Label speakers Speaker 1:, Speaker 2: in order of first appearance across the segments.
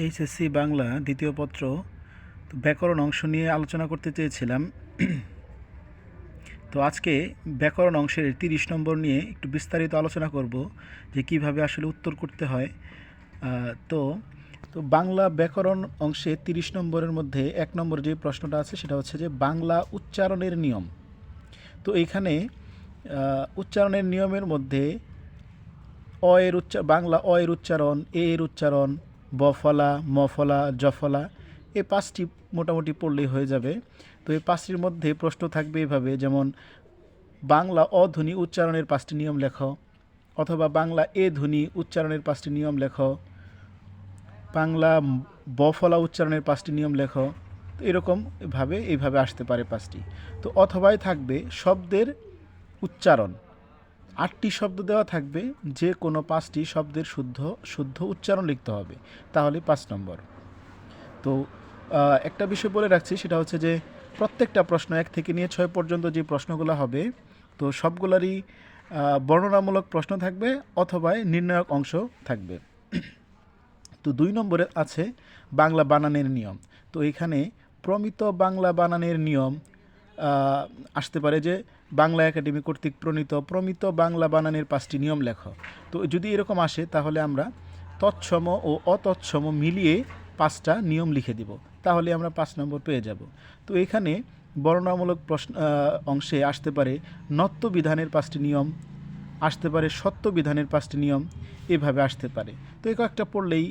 Speaker 1: HSC Bangla দ্বিতীয় পত্র তো ব্যাকরণ অংশ নিয়ে আলোচনা করতে চেয়েছিলাম। তো আজকে ব্যাকরণ অংশের 30 নম্বর নিয়ে একটু বিস্তারিত আলোচনা করব যে কিভাবে আসলে উত্তর করতে হয়। তো তো বাংলা ব্যাকরণ অংশে 30 নম্বরের মধ্যে 1 নম্বর যে প্রশ্নটা আছে সেটা হচ্ছে যে বাংলা উচ্চারণের নিয়ম। তো এইখানে উচ্চারণের নিয়মের মধ্যে বাংলা অ এর উচ্চারণ, এ এর উচ্চারণ, বফলা, মফলা, জফলা, এই 5টি মোটামুটি পড়লেই হয়ে যাবে। তো এই 5টির মধ্যে প্রশ্ন থাকবে এভাবে, যেমন বাংলা অধ্বনি উচ্চারণের 5টি নিয়ম লেখো, অথবা বাংলা এ ধ্বনি উচ্চারণের 5টি নিয়ম লেখো, বাংলা বফলা উচ্চারণের 5টি নিয়ম লেখো। তো এরকম এইভাবে আসতে পারে 5টি। তো অথবাই থাকবে শব্দের উচ্চারণ, 8টি শব্দ দেওয়া থাকবে, যে কোনো 5টি শব্দের শুদ্ধ উচ্চারণ লিখতে হবে, তাহলে 5 নম্বর। তো একটা বিষয় বলে রাখছি, সেটা হচ্ছে যে প্রত্যেকটা প্রশ্ন 1 থেকে নিয়ে 6 পর্যন্ত যে প্রশ্নগুলো হবে, তো সবগুলারই বর্ণনামূলক প্রশ্ন থাকবে অথবা নির্ণায়ক অংশ থাকবে। তো 2 নম্বরে আছে বাংলা বানানের নিয়ম। তো এখানে প্রমিত বাংলা বানানের নিয়ম আসতে পারে যে বাংলা একাডেমি কর্তৃক প্রমিত বাংলা বানানের 5টি নিয়ম লেখো। তো যদি এরকম আসে তাহলে আমরা তৎসম ও অতৎসম মিলিয়ে 5টা নিয়ম লিখে দিব, তাহলে আমরা 5 নম্বর পেয়ে যাব। তো এখানে বর্ণনামূলক প্রশ্ন অংশে আসতে পারে নত্য বিধানের 5টি নিয়ম, আসতে পারে সত্য বিধানের 5টি নিয়ম, এভাবে আসতে পারে। তো এই কয়েকটা পড়লেই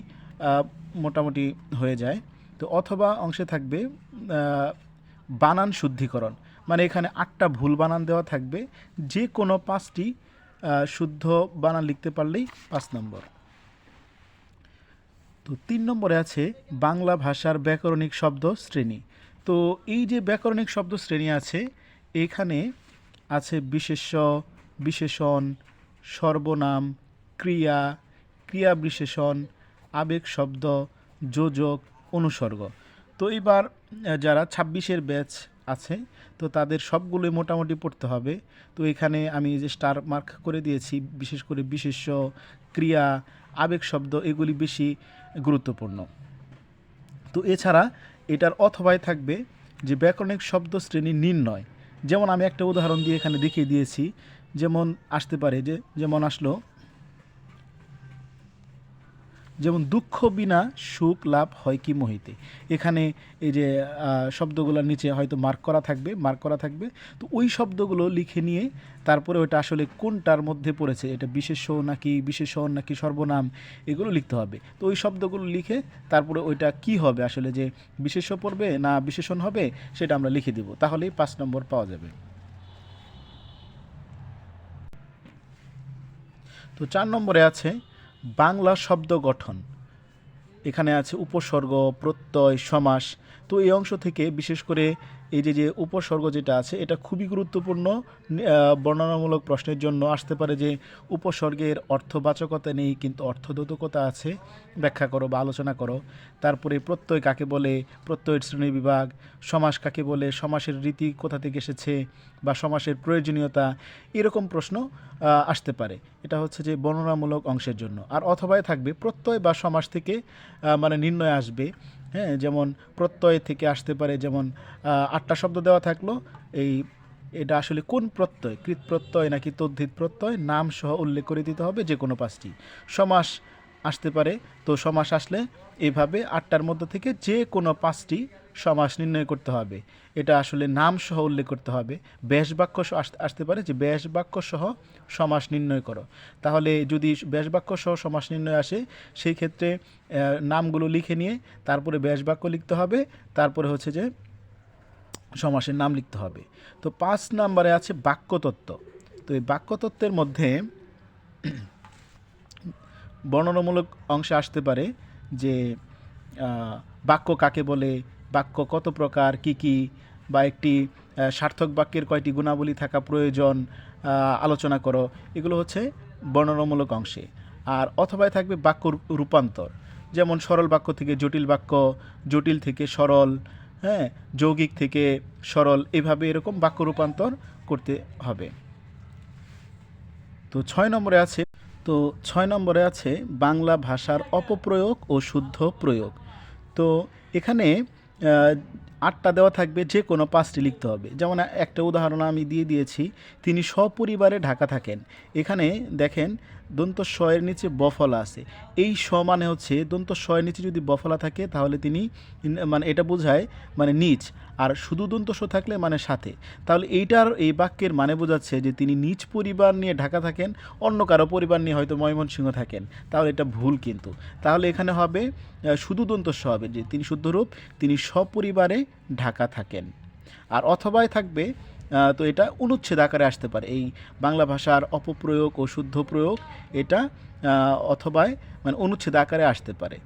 Speaker 1: মোটামুটি হয়ে যায়। তো অথবা অংশে থাকবে বানান শুদ্ধিকরণ, মানে এখানে 8টা ভুল বানান দেওয়া থাকবে, যে কোনো 5টি শুদ্ধ বানান লিখতে পারলেই 5 নম্বর। তো 3 নম্বরে আছে বাংলা ভাষার ব্যাকরণিক শব্দ শ্রেণী। তো এই যে ব্যাকরণিক শব্দ শ্রেণী আছে, এখানে আছে বিশেষ্য, বিশেষণ, সর্বনাম, ক্রিয়া, ক্রিয়া বিশেষণ, আবেগ শব্দ, যোজক, অনুসর্গ। তো এবার যারা 26-এর ব্যাচ আছে, তো তাদের সবগুলোই মোটামুটি পড়তে হবে। তো এখানে আমি যে স্টার মার্ক করে দিয়েছি, বিশেষ করে বিশেষ্য, ক্রিয়া, আবেগ শব্দ, এগুলি বেশি গুরুত্বপূর্ণ। তো এছাড়া এটার অথবায় থাকবে যে ব্যাকরণিক শব্দ শ্রেণী নির্ণয়। যেমন আমি একটা উদাহরণ দিয়ে এখানে দেখিয়ে দিয়েছি, যেমন আসতে পারে যেমন আসলো, যেমন দুঃখ বিনা সুখ লাভ হয় কি মোহিতে। এখানে এই যে শব্দগুলোর নিচে হয়তো মার্ক করা থাকবে। তো ওই শব্দগুলো লিখে নিয়ে তারপরে ওটা আসলে কোনটার মধ্যে পড়েছে, এটা বিশেষণ নাকি সর্বনাম, এগুলো লিখতে হবে। তো ওই শব্দগুলো লিখে তারপরে ওইটা কি হবে আসলে, যে বিশেষ্য পড়বে না বিশেষণ হবে, সেটা আমরা লিখে দিব, তাহলেই 5 নম্বর পাওয়া যাবে। তো 4 নম্বরে আছে বাংলা শব্দ গঠন। এখানে আছে উপসর্গ, প্রত্যয়, সমাস। তো এই অংশ থেকে বিশেষ করে এই যে উপসর্গ যেটা আছে, এটা খুবই গুরুত্বপূর্ণ। বর্ণনামূলক প্রশ্নের জন্য আসতে পারে যে উপসর্গের অর্থবাচকতা নেই কিন্তু অর্থবোধকতা আছে, ব্যাখ্যা করো বা আলোচনা করো। তারপরে প্রত্যয় কাকে বলে, প্রত্যয়ের শ্রেণীবিভাগ, সমাস কাকে বলে, সমাসের রীতি কোথা থেকে এসেছে বা সমাসের প্রয়োজনীয়তা, এরকম প্রশ্ন আসতে পারে। এটা হচ্ছে যে বর্ণনামূলক অংশের জন্য। আর অথবাই থাকবে প্রত্যয় বা সমাস থেকে মানে নির্ণয় আসবে। হ্যাঁ, যেমন প্রত্যয় থেকে আসতে পারে, যেমন 8টা শব্দ দেওয়া থাকলো, এটা আসলে কোন প্রত্যয়, কৃত প্রত্যয় নাকি তদ্ধিত প্রত্যয়, নাম সহ উল্লেখ করে দিতে হবে, যে কোনো 5টি। সমাস আসতে পারে, তো সমাস আসলে এইভাবে 8টার মধ্যে থেকে যে কোনো 5টি সমাস নির্ণয় করতে হবে, এটা আসলে নাম সহ উল্লেখ করতে হবে। ব্যাস বাক্য আসতে পারে, যে ব্যাস বাক্য সহ সমাস নির্ণয় করো। তাহলে যদি ব্যাস বাক্য সহ সমাস নির্ণয় আসে, সেই ক্ষেত্রে নামগুলো লিখে নিয়ে তারপরে ব্যাস বাক্য লিখতে হবে, তারপরে হচ্ছে যে সমাসের নাম লিখতে হবে। তো 5 নম্বরে আছে বাক্যতত্ত্ব। তো এই বাক্যতত্ত্বের মধ্যে বর্ণনামূলক অংশে আসতে পারে যে বাক্য কাকে বলে, বাক্য কত প্রকার, কি, বা একটি সার্থক বাক্যের কয়টি গুণাবলী থাকা প্রয়োজন, আলোচনা করো। এগুলো হচ্ছে বর্ণনামূলক অংশে। আর অথবাই থাকবে বাক্য রূপান্তর, যেমন সরল বাক্য থেকে জটিল বাক্য, জটিল থেকে সরল, হ্যাঁ, যৌগিক থেকে সরল, এভাবে এরকম বাক্য রূপান্তর করতে হবে। তো 6 নম্বরে আছে তো 6 নম্বরে আছে বাংলা ভাষার অপপ্রয়োগ ও শুদ্ধ প্রয়োগ। তো এখানে 8টা দেওয়া থাকবে, যে কোনো 5টি লিখতে হবে। যেমন একটা উদাহরণ আমি দিয়ে দিয়েছি, তিনি সপরিবারে ঢাকা থাকেন। এখানে দেখেন দন্ত স এর নিচে বফলা আছে। এই স মানে হচ্ছে দন্ত স এর নিচে যদি বফলা থাকে তাহলে তিনি মানে এটা বোঝায় মানে নিচ, আর শুধু দন্ত স থাকলে মানে সাথে। তাহলে এই বাক্যের মানে বোঝাচ্ছে যে তিনি নিজ পরিবার নিয়ে ঢাকা থাকেন, অন্য কারো পরিবার নিয়ে হয়তো ময়মনসিংহ থাকেন। তাহলে এটা ভুল কিন্তু। তাহলে এখানে হবে শুধু দন্ত স হবে, যে তিনি শুদ্ধরূপ তিনি সপরিবারে ঢাকা থাকেন। আর অথবায় থাকবে, তো এটা অনুচ্ছেদ আকারে আসতে পারে। এই বাংলা ভাষার অপপ্রয়োগ ও শুদ্ধ প্রয়োগ এটা অথবায় মানে অনুচ্ছেদ আকারে আসতে পারে।